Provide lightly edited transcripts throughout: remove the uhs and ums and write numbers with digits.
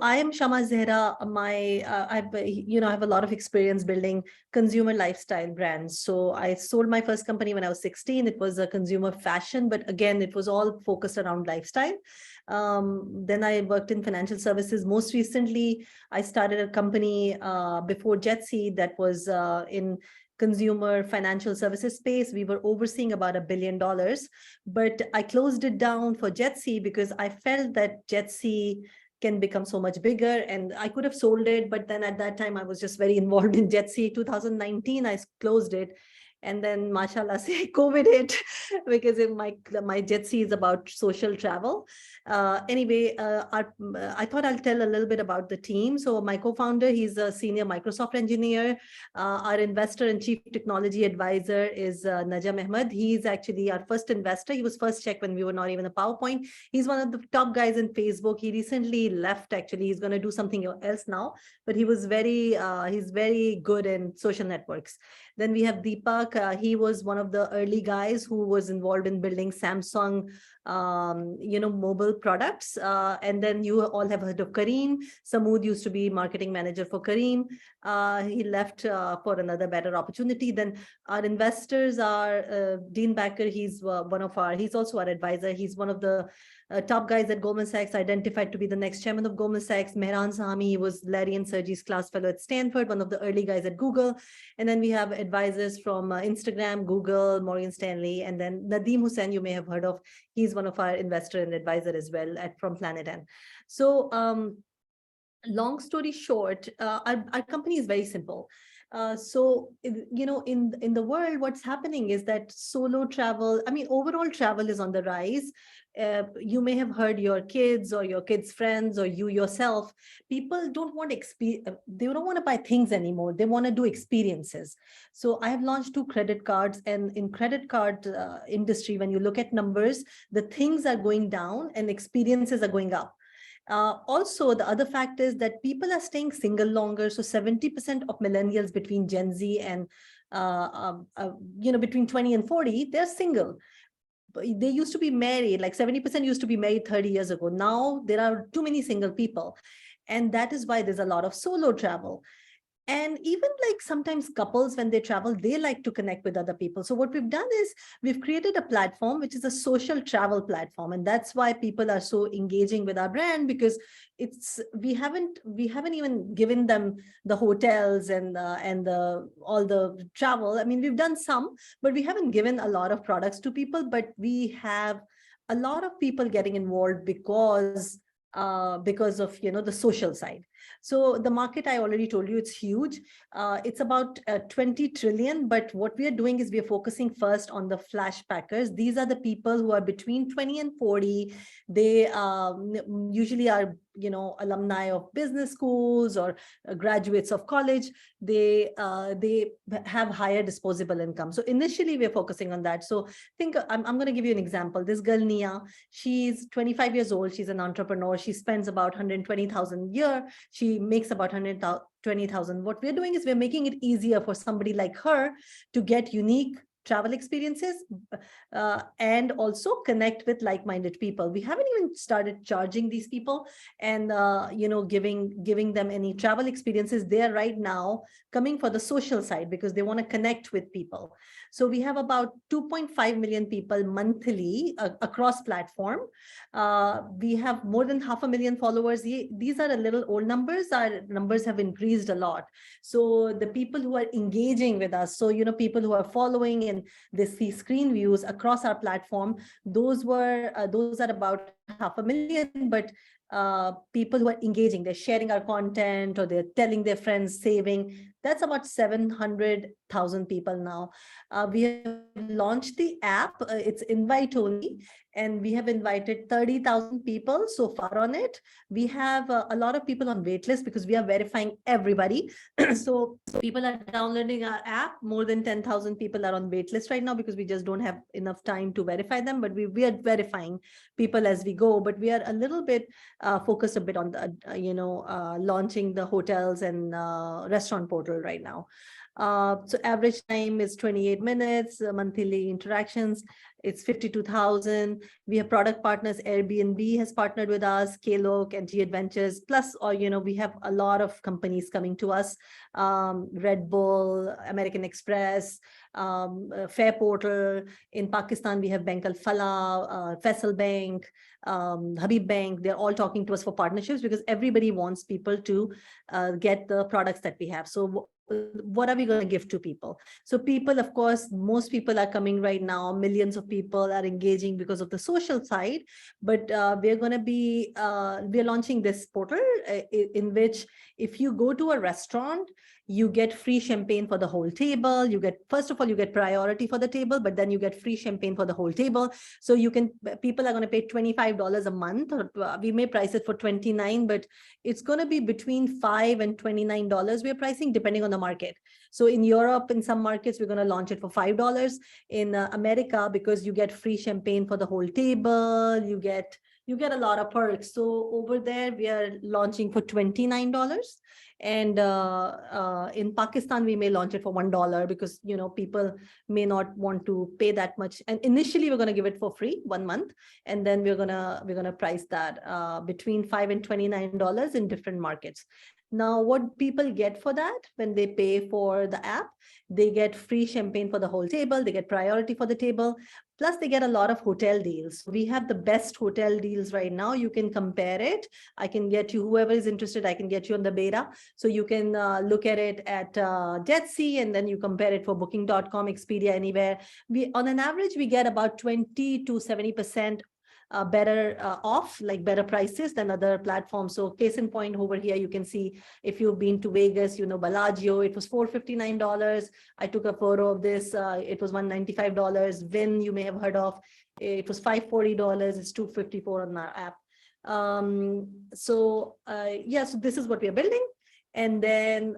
I am Shama Zehra. I have a lot of experience building consumer lifestyle brands. So I sold my first company when I was 16. It was a consumer fashion, but again, it was all focused around lifestyle. Then I worked in financial services. Most recently, I started a company before Jetsy that was in consumer financial services space. We were overseeing about $1 billion, but I closed it down for Jetsy because I felt that Jetsy can become so much bigger, and I could have sold it, but then at that time I was just very involved in Jetsy. 2019 I closed it, and then mashallah say COVID hit because in my Jetsy is about social travel. I thought I'll tell a little bit about the team. So my co-founder, he's a senior Microsoft engineer. Our investor and chief technology advisor is Najam Ahmed. He's actually our first investor. He was first checked when we were not even a PowerPoint. He's one of the top guys in Facebook. He recently left, actually. He's going to do something else now, but he's very good in social networks. Then we have Deepak. He was one of the early guys who was involved in building Samsung, mobile products. And then you all have heard of Kareem. Samood used to be marketing manager for Kareem. He left for another better opportunity. Then our investors are Dean Backer. He's he's also our advisor. He's one of the top guys at Goldman Sachs, identified to be the next chairman of Goldman Sachs. Mehran Sahami was Larry and Sergey's class fellow at Stanford, one of the early guys at Google. And then we have advisors from Instagram, Google, Morgan Stanley, and then Nadeem Hussain, you may have heard of. He's one of our investor and advisor as well from Planet N. So long story short, our company is very simple. In the world, what's happening is that solo travel, overall travel is on the rise. You may have heard your kids or your kids' friends or you yourself, people don't want they don't want to buy things anymore. They want to do experiences. So I have launched 2 credit cards, and in credit card industry, when you look at numbers, the things are going down and experiences are going up. Also, the other fact is that people are staying single longer. So 70% of millennials between Gen Z and, between 20 and 40, they're single. They used to be married, like 70% used to be married 30 years ago. Now there are too many single people. And that is why there's a lot of solo travel. And even like sometimes couples, when they travel, they like to connect with other people. So what we've done is we've created a platform, which is a social travel platform. And that's why people are so engaging with our brand, because we haven't even given them the hotels and all the travel. We've done some, but we haven't given a lot of products to people, but we have a lot of people getting involved because of the social side. So the market, I already told you, it's huge. It's about 20 trillion. But what we are doing is we are focusing first on the flash packers. These are the people who are between 20 and 40. They usually are alumni of business schools or graduates of college. They have higher disposable income. So initially we're focusing on that. So I'm going to give you an example. This girl Nia, she's 25 years old. She's an entrepreneur. She spends about 120,000 a year. She makes about 120,000. What we're doing is we're making it easier for somebody like her to get unique travel experiences and also connect with like-minded people. We haven't even started charging these people and giving them any travel experiences. They are right now coming for the social side because they want to connect with people. So we have about 2.5 million people monthly across platform. We have more than 500,000 followers. These are a little old numbers. Our numbers have increased a lot. So the people who are engaging with us, so people who are following and they see screen views across our platform, those are about 500,000. But people who are engaging, they're sharing our content or they're telling their friends, saving, that's about 700,000 people now. We have launched the app. It's invite only, and we have invited 30,000 people so far on it. We have a lot of people on waitlist because we are verifying everybody. So people are downloading our app. More than 10,000 people are on waitlist right now because we just don't have enough time to verify them. But we are verifying people as we go. But we are a little bit focused a bit on the, launching the hotels and restaurant portal right now. So average time is 28 minutes, monthly interactions. it's 52,000. We have product partners. Airbnb has partnered with us, Klook and G Adventures. Plus, or we have a lot of companies coming to us, Red Bull, American Express, Fair Portal. In Pakistan, we have Bank Al Falah, Faisal Bank, Habib Bank. They're all talking to us for partnerships because everybody wants people to get the products that we have. So what are we going to give to people? So people, of course, most people are coming right now. Millions of people are engaging because of the social side. But we're going to be, we're launching this portal in which if you go to a restaurant, you get free champagne for the whole table. You get, first of all, you get priority for the table, but then you get free champagne for the whole table. So you can, people are going to pay $25 a month, or we may price it for $29, but it's going to be between $5 and $29 we're pricing depending on the market. So in Europe, in some markets, we're going to launch it for $5. In America, because you get free champagne for the whole table, you get a lot of perks. So over there, we are launching for $29. And in Pakistan, we may launch it for $1 because, people may not want to pay that much. And initially, we're going to give it for free 1 month. And then we're going to price that between $5 and $29 in different markets. Now, what people get for that when they pay for the app, they get free champagne for the whole table. They get priority for the table. Plus, they get a lot of hotel deals. We have the best hotel deals right now. You can compare it. I can get you, whoever is interested, I can get you on the beta. So you can look at it at Jetsy, and then you compare it for booking.com, Expedia, anywhere. We, on an average, we get about 20 to 70% better off, like better prices than other platforms. So case in point over here, you can see if you've been to Vegas, Bellagio, it was $459. I took a photo of this. It was $195. Vin, you may have heard of, it was $540. It's $254 on our app. So this is what we are building. And then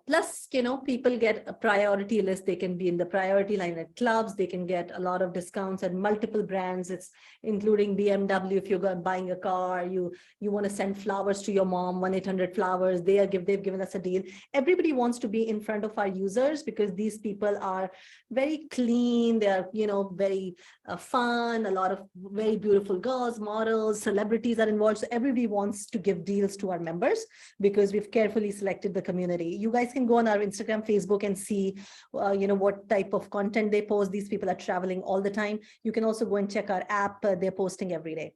plus, people get a priority list. They can be in the priority line at clubs. They can get a lot of discounts at multiple brands. It's including BMW. If you're buying a car, you want to send flowers to your mom, 1-800-Flowers. They've given us a deal. Everybody wants to be in front of our users because these people are very clean. They are, very fun. A lot of very beautiful girls, models, celebrities are involved. So everybody wants to give deals to our members because we've carefully selected the community. You guys can go on our Instagram, Facebook, and see, what type of content they post. These people are traveling all the time. You can also go and check our app. They're posting every day.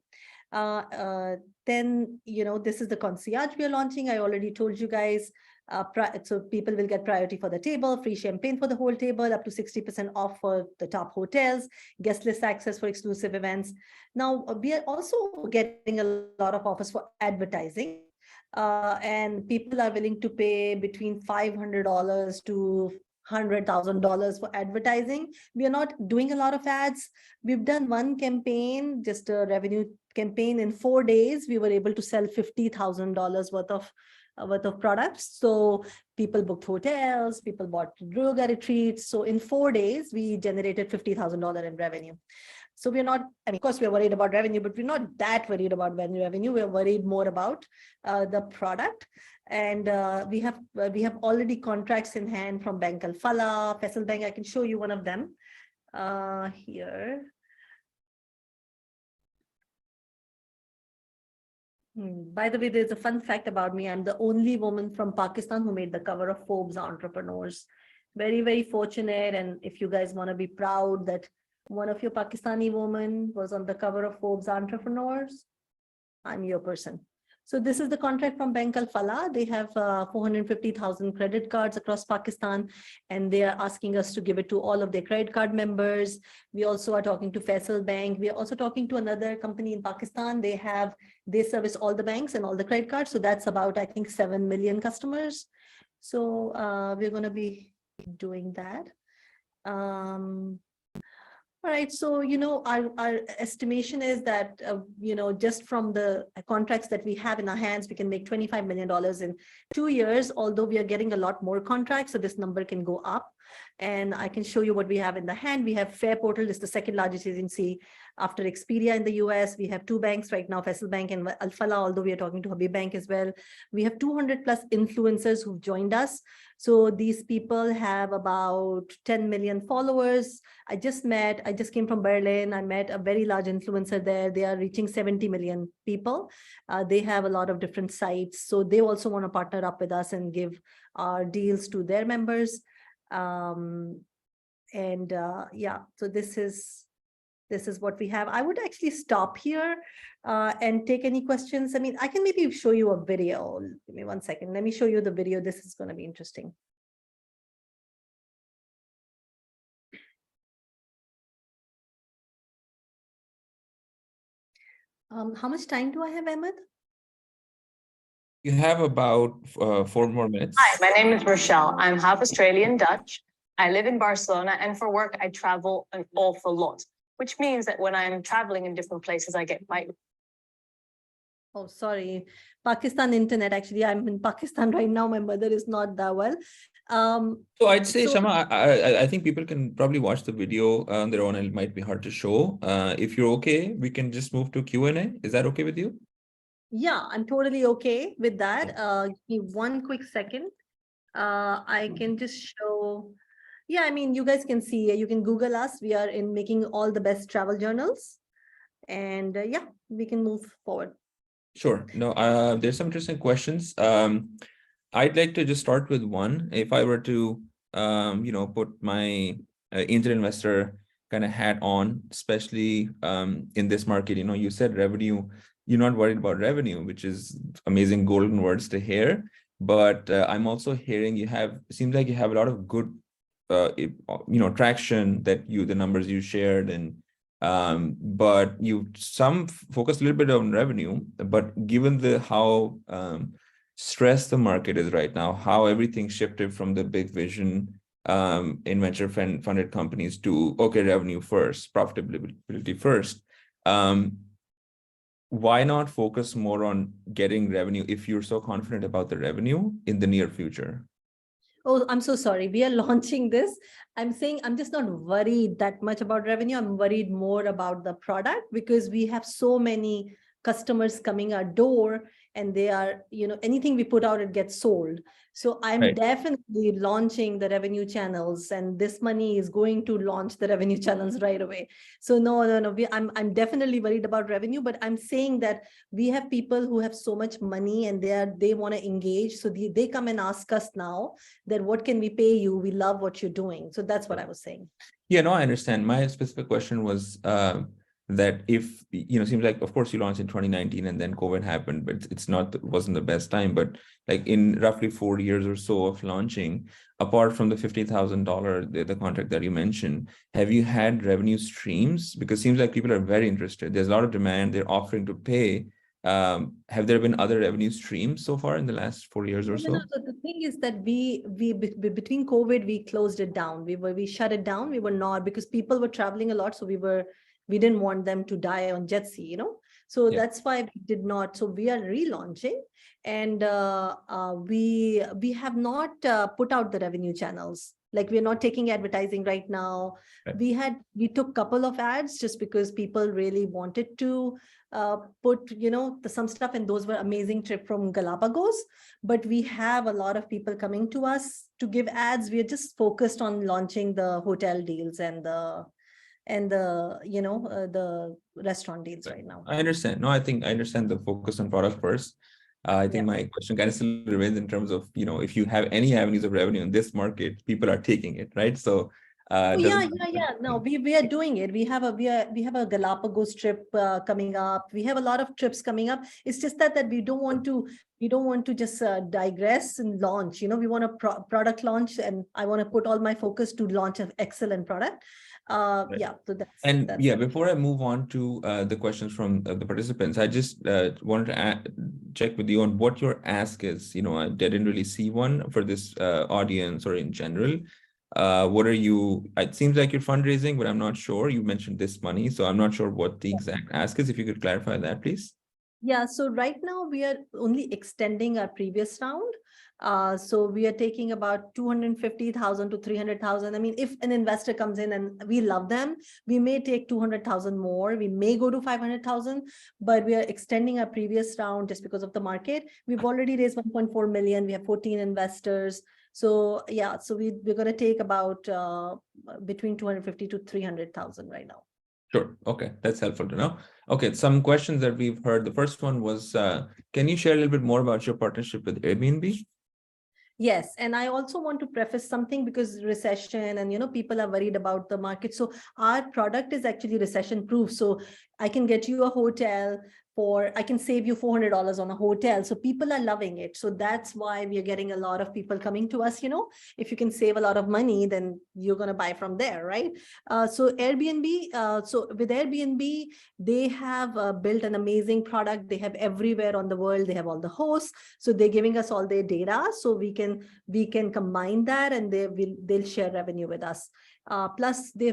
Then, this is the concierge we are launching. I already told you guys. So people will get priority for the table, free champagne for the whole table, up to 60% off for the top hotels, guest list access for exclusive events. Now, we are also getting a lot of offers for advertising. And people are willing to pay between $500 to $100,000 for advertising. We are not doing a lot of ads. We've done one campaign, just a revenue campaign. In 4 days, we were able to sell $50,000 worth of products. So people booked hotels, people bought yoga retreats. So in 4 days, we generated $50,000 in revenue. So we're not, of course, we're worried about revenue, but we're not that worried about revenue. We're worried more about the product. And we have already contracts in hand from Bank Al Falah, Faisal Bank. I can show you one of them here. By the way, there's a fun fact about me. I'm the only woman from Pakistan who made the cover of Forbes Entrepreneurs. Very, very fortunate. And if you guys want to be proud that one of your Pakistani women was on the cover of Forbes Entrepreneurs, I'm your person. So this is the contract from Bank Al Falah. They have 450,000 credit cards across Pakistan, and they are asking us to give it to all of their credit card members. We also are talking to Faisal Bank. We are also talking to another company in Pakistan. They service all the banks and all the credit cards. So that's about, I think, 7 million customers. So we're going to be doing that. All right, so, our estimation is that, just from the contracts that we have in our hands, we can make $25 million in 2 years, although we are getting a lot more contracts, so this number can go up. And I can show you what we have in the hand. We have Fair Portal, is the second largest agency after Expedia in the US. We have two banks right now, Faisal Bank and Al-Falah, although we are talking to Habib Bank as well. We have 200 plus influencers who've joined us. So these people have about 10 million followers. I just came from Berlin. I met a very large influencer there. They are reaching 70 million people. They have a lot of different sites. So they also want to partner up with us and give our deals to their members. Yeah, so this is what we have. I would actually stop here and take any questions. I mean, I can maybe show you a video. Give me 1 second. Let me show you the video. This is going to be interesting. How much time do I have, Ahmed? You have about 4 more minutes. Hi, my name is Rochelle. I'm half Australian Dutch. I live in Barcelona, and for work, I travel an awful lot, which means that when I'm traveling in different places, I get my... Oh, sorry. Pakistan internet. Actually, I'm in Pakistan right now. My mother is not that well. So I'd say, Shama, I think people can probably watch the video on their own. It might be hard to show. If you're okay, we can just move to Q&A. Is that okay with you? Yeah, I'm totally okay with that. Give me 1 quick second. I can just show. Yeah, I mean, you guys can see, you can Google us. We are in making all the best travel journals. And yeah, we can move forward. Sure. No, there's some interesting questions. I'd like to just start with one. If I were to, put my angel investor kind of hat on, especially in this market, you said revenue, you're not worried about revenue, which is amazing golden words to hear. But I'm also hearing seems like you have a lot of good, traction that the numbers you shared, and but you focus a little bit on revenue. But given how stressed the market is right now, how everything shifted from the big vision in venture funded companies to revenue first, profitability first. Why not focus more on getting revenue if you're so confident about the revenue in the near future? Oh, I'm so sorry. We are launching this. I'm saying I'm just not worried that much about revenue. I'm worried more about the product, because we have so many customers coming our door, and they are, anything we put out, it gets sold. So I'm definitely launching the revenue channels, and this money is going to launch the revenue channels right away. So no. I'm definitely worried about revenue, but I'm saying that we have people who have so much money, and they want to engage. So they come and ask us now that what can we pay you? We love what you're doing. So that's what I was saying. Yeah, no, I understand. My specific question was that if, seems like, of course, you launched in 2019 and then COVID happened, but wasn't the best time. But like in roughly 4 years or so of launching, apart from the $50,000, the contract that you mentioned, have you had revenue streams? Because it seems like people are very interested. There's a lot of demand. They're offering to pay. Have there been other revenue streams so far in the last 4 years or so? No. So the thing is that we between COVID, we closed it down. We shut it down. We were not, because people were traveling a lot. So we didn't want them to die on Jetsy, So that's why we did not. So we are relaunching, and we have not put out the revenue channels. Like, we're not taking advertising right now. Right. We took a couple of ads just because people really wanted to put, some stuff, and those were amazing trip from Galapagos. But we have a lot of people coming to us to give ads. We are just focused on launching the hotel deals and the restaurant deals right now. I understand. No, I think I understand the focus on product first. I think my question kind of still remains in terms of, if you have any avenues of revenue in this market, people are taking it, right? So yeah. No, we are doing it. We have a Galapagos trip coming up. We have a lot of trips coming up. It's just that we don't want to just digress and launch. We want a product launch, and I want to put all my focus to launch an excellent product. Yeah, so that's before I move on to the questions from the participants, I just wanted to check with you on what your ask is. I didn't really see one for this audience or in general. What are you? It seems like you're fundraising, but I'm not sure. You mentioned this money, so I'm not sure what the exact ask is. If you could clarify that, please. Yeah, so right now we are only extending our previous round. So we are taking about 250,000 to 300,000. I mean, if an investor comes in and we love them, we may take 200,000 more. We may go to 500,000, but we are extending our previous round just because of the market. We've already raised 1.4 million. We have 14 investors. So yeah, so we're going to take about between 250 to 300,000 right now. Sure. Okay, that's helpful to know. Okay, some questions that we've heard. The first one was, can you share a little bit more about your partnership with Airbnb? Yes, and I also want to preface something because recession and people are worried about the market. So our product is actually recession proof. So I can get you a hotel I can save you $400 on a hotel. So people are loving it. So that's why we are getting a lot of people coming to us. If you can save a lot of money, then you're going to buy from there, right? So Airbnb, so with Airbnb, they have built an amazing product. They have everywhere on the world. They have all the hosts. So they're giving us all their data. So we can combine that and they'll share revenue with us. Plus, we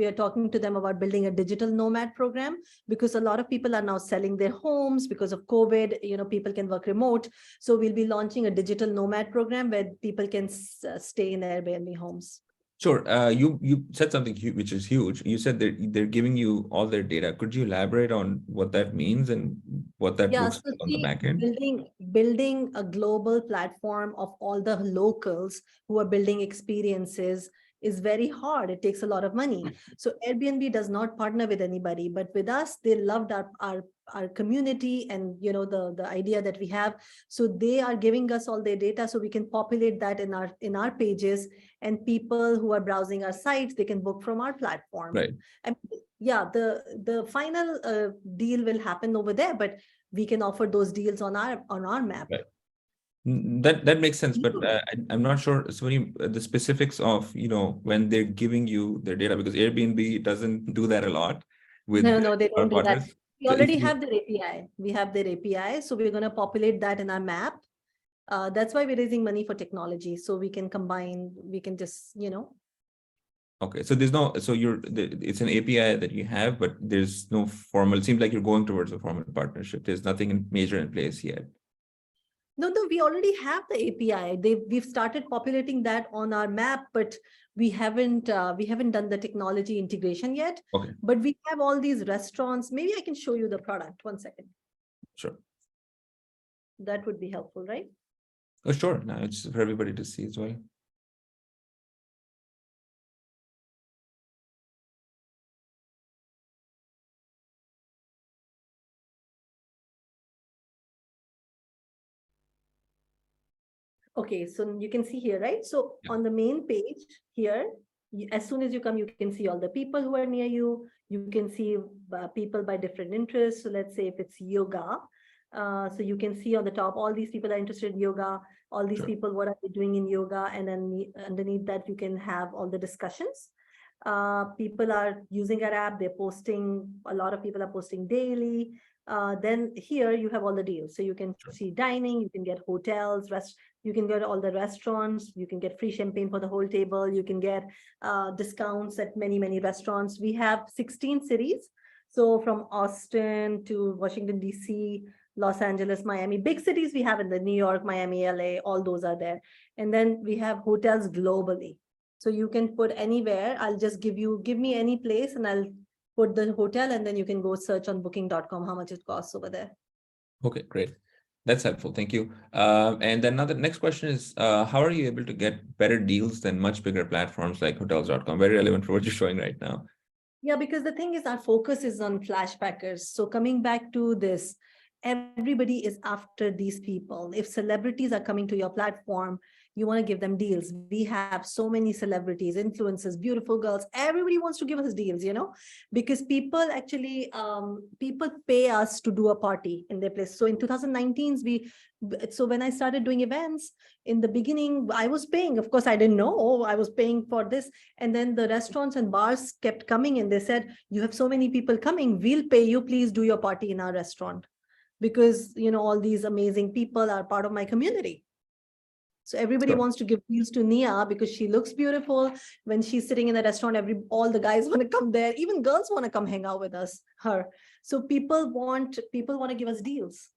are talking to them about building a digital nomad program because a lot of people are now selling their homes because of COVID. People can work remote. So we'll be launching a digital nomad program where people can stay in Airbnb homes. Sure. You said something which is huge. You said they're giving you all their data. Could you elaborate on what that means and what that looks So like on the see, back end? building a global platform of all the locals who are building experiences is very hard. It takes a lot of money. So Airbnb does not partner with anybody, but with us, they loved our community and the idea that we have. So they are giving us all their data so we can populate that in our pages, and people who are browsing our sites, they can book from our platform. Right. And yeah, the final deal will happen over there, but we can offer those deals on our map. Right. That makes sense, but I'm not sure. So the specifics of when they're giving you their data, because Airbnb doesn't do that a lot with No, they don't do that. partners. We So if already you, have their API. We have their API, so we're going to populate that in our map. That's why we're raising money for technology, so we can combine. We can just okay, so it's an API that you have, but there's no formal. It seems like you're going towards a formal partnership. There's nothing major in place yet. No, we already have the API. We've started populating that on our map, but we haven't done the technology integration yet. Okay. But we have all these restaurants. Maybe I can show you the product. 1 second. Sure. That would be helpful, right? Oh, sure. Now it's for everybody to see as well. Okay, so you can see here, right? So on the main page here, as soon as you come, you can see all the people who are near you. You can see people by different interests. So let's say if it's yoga, so you can see on the top, all these people are interested in yoga. All these people, what are they doing in yoga? And then underneath that, you can have all the discussions. People are using our app. They're posting. A lot of people are posting daily. Then here you have all the deals. So you can see dining, you can get hotels, you can get all the restaurants, you can get free champagne for the whole table, you can get discounts at many, many restaurants. We have 16 cities. So from Austin to Washington, DC, Los Angeles, Miami, big cities we have in the New York, Miami, LA, all those are there. And then we have hotels globally. So you can put anywhere. I'll just give me any place and I'll put the hotel, and then you can go search on booking.com how much it costs over there. Okay, great. That's helpful. Thank you. And then now the next question is, how are you able to get better deals than much bigger platforms like hotels.com? Very relevant for what you're showing right now. Yeah, because the thing is, our focus is on flashbackers. So coming back to this, everybody is after these people. If celebrities are coming to your platform, you want to give them deals. We have so many celebrities, influencers, beautiful girls. Everybody wants to give us deals, because people actually, people pay us to do a party in their place. So in 2019, so when I started doing events in the beginning, I was paying. Of course, I didn't know I was paying for this. And then the restaurants and bars kept coming and they said, you have so many people coming. We'll pay you. Please do your party in our restaurant. Because, all these amazing people are part of my community. So everybody Sure. wants to give deals to Nia because she looks beautiful. When she's sitting in the restaurant, all the guys want to come there. Even girls want to come hang out with her. So people want to give us deals.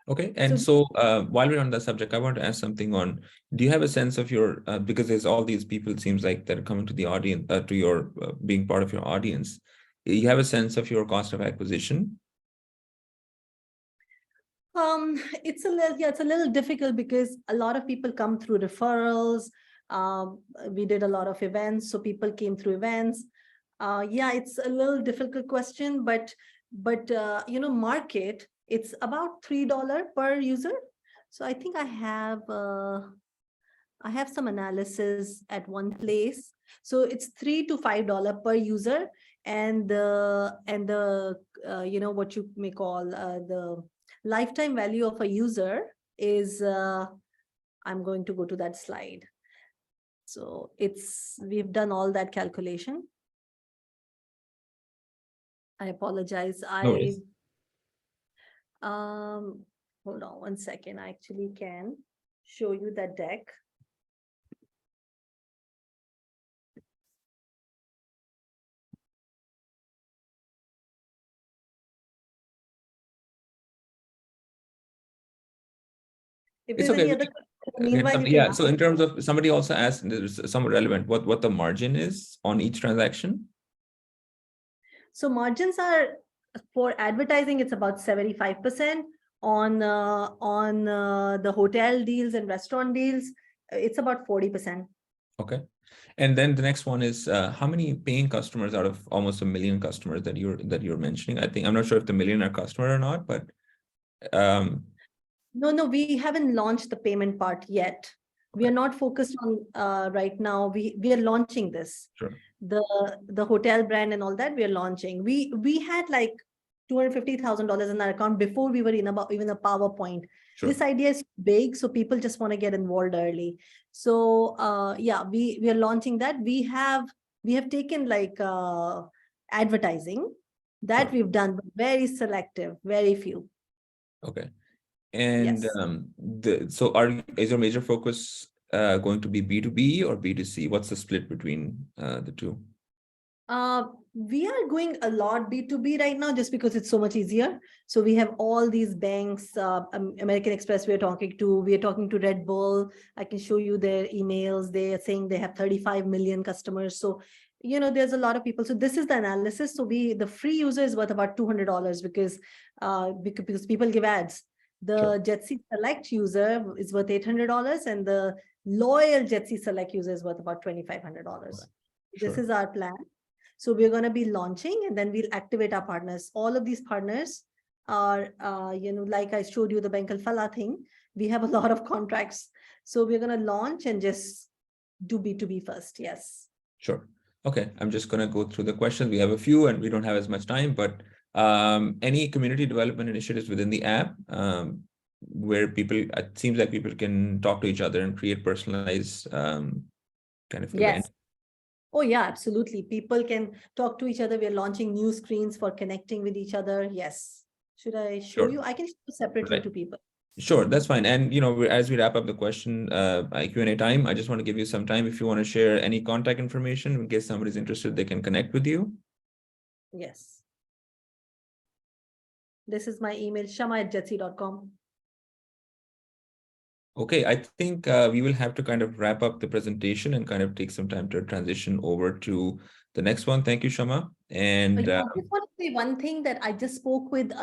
Okay, and So while we're on the subject, I want to ask something on, do you have a sense of your, because there's all these people, it seems like, that are coming to the audience, to your, being part of your audience. You have a sense of your cost of acquisition? it's a little difficult because a lot of people come through referrals. We did a lot of events, so people came through events. Yeah, it's a little difficult question, but market, it's about $3 per user. So I think I have some analysis at one place. So it's $3 to $5 per user, and the what you may call the lifetime value of a user is I'm going to go to that slide. So we've done all that calculation. I apologize. No worries. Hold on one second. I actually can show you that deck. If It's there's any okay. other question, meanwhile, you can Yeah, ask. so in terms of, somebody also asked, and there's somewhat relevant, what the margin is on each transaction? So margins are, for advertising, it's about 75%. On the hotel deals and restaurant deals, it's about 40%. Okay. And then the next one is, how many paying customers out of almost 1 million customers that you're mentioning? I think, I'm not sure if the million are customer or not, but No, we haven't launched the payment part yet. We are not focused on right now. We are launching this. sure. The hotel brand and all that we are launching. We had like $250,000 in our account before we were in about even a PowerPoint. Sure. This idea is big, so people just want to get involved early. So yeah, we are launching that. We have taken like advertising that Sure. we've done, but very selective, very few. Okay. And Yes. is your major focus going to be B2B or B2C? What's the split between the two? We are going a lot B2B right now just because it's so much easier. So we have all these banks, American Express we are talking to Red Bull. I can show you their emails. They are saying they have 35 million customers. So, there's a lot of people. So this is the analysis. So the free user is worth about $200 because people give ads. The Sure. Jetsy Select user is worth $800, and the loyal Jetsy Select user is worth about $2,500. Okay. This Sure. is our plan. So we're going to be launching, and then we'll activate our partners. All of these partners are, like I showed you the Bank Al-Falah thing, we have a lot of contracts. So we're going to launch and just do B2B first. Yes. Sure. Okay. I'm just going to go through the questions. We have a few and we don't have as much time, but any community development initiatives within the app where it seems like people can talk to each other and create personalized kind of events? Yes. Oh, yeah, absolutely. People can talk to each other. We're launching new screens for connecting with each other. Yes. Should I show Sure. you? I can show separately Right. to people. Sure, that's fine. And, as we wrap up the question, Q&A time, I just want to give you some time. If you want to share any contact information, in case somebody's interested, they can connect with you. Yes. This is my email, shama@jetsy.com. Okay, I think we will have to kind of wrap up the presentation and kind of take some time to transition over to the next one. Thank you, Shama. And I just want to say one thing that I just spoke with